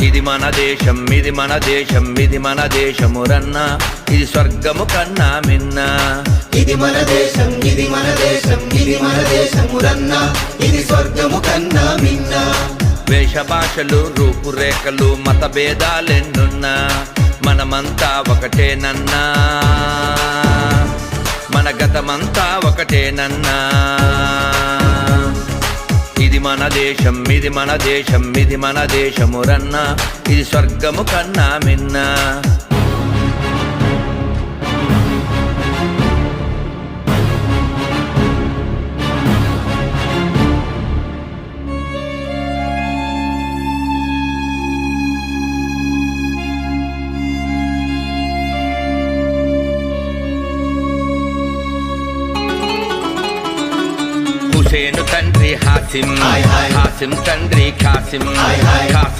ఇది మన దేశం, ఇది మన దేశం, ఇది మన దేశమురన్న, ఇది స్వర్గము కన్నా మిన్న. ఇది మన దేశం, ఇది మన దేశం, ఇది మన దేశమురన్న, ఇది స్వర్గము కన్నా మిన్న. వేష భాషలు, రూపురేఖలు, మత భేదాలెన్నున్నా మనమంతా ఒకటేనన్నా, మన గతమంతా ఒకటేనన్నా. ఇది మన దేశం, ఇది మన దేశం, ఇది మన దేశమురన్న, ఇది స్వర్గము కన్నా మిన్న. హుసేను తండ్రి హాసిం, హాసిం తండ్రి ఖాసిం, ఖాసిం